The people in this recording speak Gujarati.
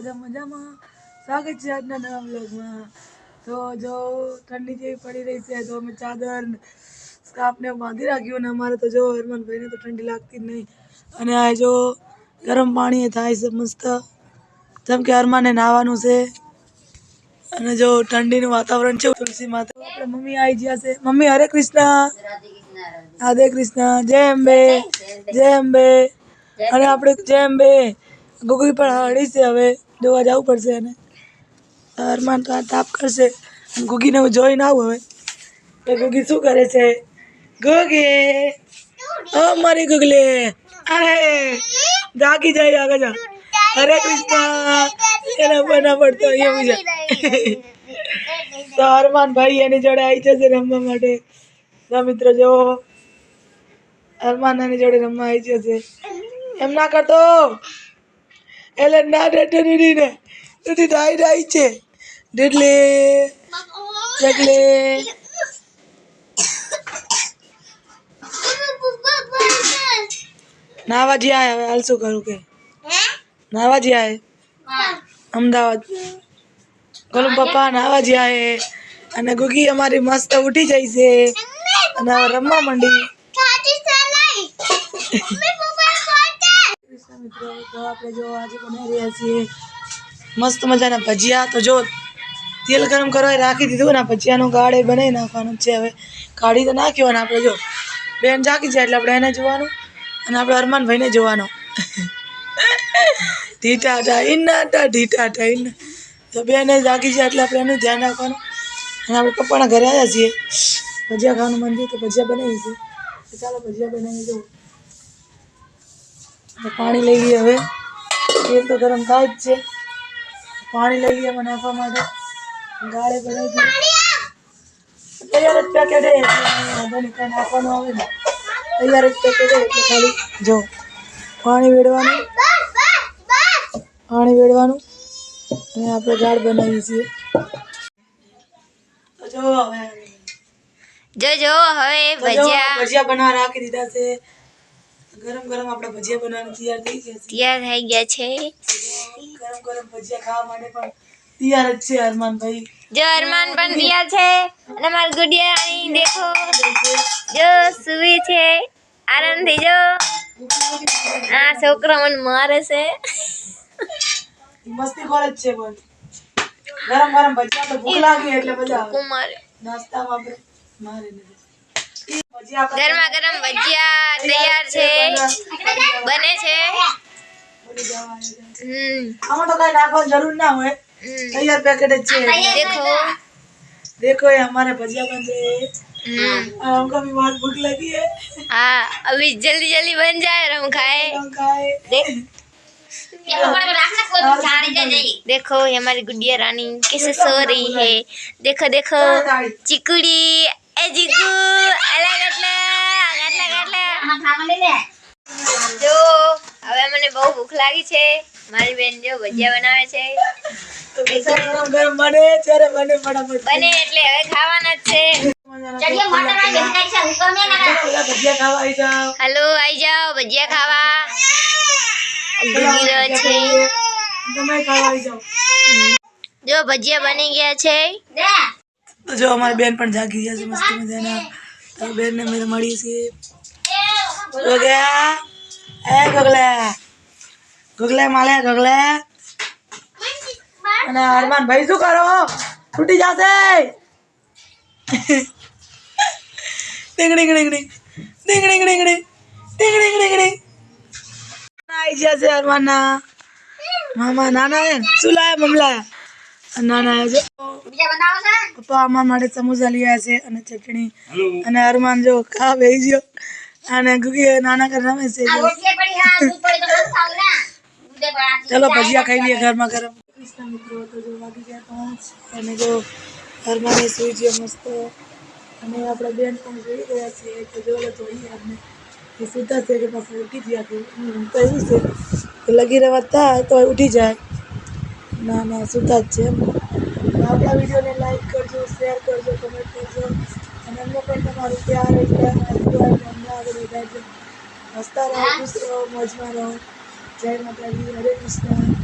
બધા મજામાં? સ્વાગત છે આજના નવા વ્લોગમાં। તો જો ઠંડી જેવી પડી રહી છે તો અમે ચાદર સ્કાર્ફને બાંધી રાખ્યું અને અમારે તો જો હરમનભાઈને તો ઠંડી લાગતી જ નહીં। અને આ જો ગરમ પાણી થાય છે મસ્ત, જેમ કે હરમાને નાહવાનું છે। અને જો ઠંડીનું વાતાવરણ છે। તુલસી માતા આપણે મમ્મી આવી ગયા છે। મમ્મી હરે કૃષ્ણ, રાધે કૃષ્ણ, જય અંબે, જય અંબે। અને આપણે જય અંબે ગુગી પણ હળી છે, હવે જોવા જવું પડશે। અને હરમાન તો આ તાપ કરશે, ગુગીને હું જોઈ ના આવું હવે તો ગુગી શું કરે છે। ગુગી ઓ મારી ગુગલી, અરે જાગી જાય, આગળ જા। હરે કૃષ્ણ એના બના પડતો એવું છે। તો હરમાન ભાઈ એની જોડે આવી જશે રમવા માટે। તો મિત્રો જો હરમાન એની જોડે રમવા આવી જશે। એમ ના કરતો એટલે ના ડેડી ને ડેડી ડાઈ છે ડેડલી ડેડલી નાવાજી આય હવે હાલ શું કરું કે નાવાજી આય અમદાવાદ ગોલમ પપ્પા નાવાજી આય। અને ગુગી અમારી મસ્ત ઉઠી જાય છે અને રમવા માંડી। મિત્રો તો આપણે જો આજે બનાવી રહ્યા છીએ મસ્ત મજાના ભજીયા। તો જો તેલ ગરમ કરવા રાખી દીધું ને ભજીયાનો ગાળે બનાવી નાખવાનું છે। હવે કાઢી તો નાખ્યો ને આપણે જો બેન જાગી જાય એટલે આપણે એને જોવાનું અને આપણે હરમાન ભાઈને જોવાનો। ઢીટા ઢાઈના ઢીટા ઢાઈના તો બેન જાગી જાય એટલે આપણે એનું ધ્યાન રાખવાનું। અને આપણે પપ્પાના ઘરે આવ્યા છીએ, ભજીયા ખાવાનું મન થયું તો ભજીયા બનાવી છે। તો ચાલો ભજીયા બનાવી દો। પાણી લઈ લઈએ, હવે તેલ તો ગરમ થાય જ છે। પાણી લઈ લઈએ એમાં નાખવા માટે, ગાળે બનાવી દઈએ તૈયાર જ પેકેટ નાખવાનું આવે ને તૈયાર જ પેકેટ એટલે ખાલી જો પાણી વેડવાનું અને આપણે ગાળ બનાવીએ છીએ। તો જો હવે ભજીયા બનાવવા રાખી દીધા છે। ગરમ ગરમ આપણા ભજીયા બનાવવાનું તૈયાર થઈ ગયા છે। ગરમ ગરમ ભજીયા ખાવા માટે પણ તૈયાર જ છે હરમાન ભાઈ। જો અરમાન પણ તૈયાર છે અને મારી ગુડિયાની દેખો જો સુવી છે આરામથી। જો આ છોકરો મને મારે છે, મસ્તી કરે જ છે બોલ। ગરમ ગરમ ભજીયા તો ભૂખ લાગી એટલે બધા નાસ્તામાં આપણે મારે ગરમા ગરમ ભજીયા તૈયાર છે, બને છે। આમાં તો કઈ નાખવાની જરૂર ના હોય, તૈયાર પેકેટ જ છે। देखो ये हमारे भजिया बन रहे हैं, हमको भी बहुत भूख लगी है। हाँ अभी जल्दी जल्दी बन जाए और हम खाए। देखो ये हमारी गुड़िया रानी कैसे सो रही है। देखो देखो चिकुड़ी ए चिकू जो હવે મને બહુ ભૂખ લાગી છે। મારી બેન જો ભજીયા બનાવે છે, ગરમ બને ત્યારે બને ફટાફટ બને એટલે હવે ખાવાના જ છે। ભજીયા ખાવા આવી જાઓ, હાલો આવી જાઓ ભજીયા ખાવા। છે તમે ખાવા આવી જાઓ। જો ભજીયા બની ગયા છે। તો જો અમારી બેન પણ જાગી ગયા છે મસ્ત મજાના। તો બેન ને મેરે મળી છે ગોગલા એ ગોગલા ગોગલા માલે ગોગલા। અને હરમાન ભાઈ શું કરો, છૂટી જશે। ટીંગડી ટીંગડી ટીંગડી ટીંગડી ટીંગડી ટીંગડી આવી ગયા છે હરમાનના મામા। નાના શું લાયા મમલા નાના જો પપ્પા અમારા માટે સમોસા લઈ આવ્યા છે અને ચટણી। અને હરમાન જો ખા બેસી ગયો અને ગુગી નાના કર રમે છે। ચલો ભજીયા ખાઈ લઈએ ગરમા ગરમ। મિત્રો તો જો વાગી ગયા 5 અને જો હરમાને સુઈ ગયો મસ્ત અને આપણા બેન પણ જોઈ ગયા છે। તો જો જોઈએ આપણે એ સુતા છે કે પાછા ઉઠી ગયા તો એવું છે કે લગી રહેવા થાય તો ઉઠી જાય, ના ના સુતા જ છે। આપણા વિડીયોને લાઈક કરજો, શેર કરજો, કમેન્ટ કરજો અને અમને પણ તમારું પ્યાર એટલે અમને આગળ વધારજો। હસતા રહો, ખુશ રહો, મોજમાં રહો। જય માતાજી, હરે કૃષ્ણ।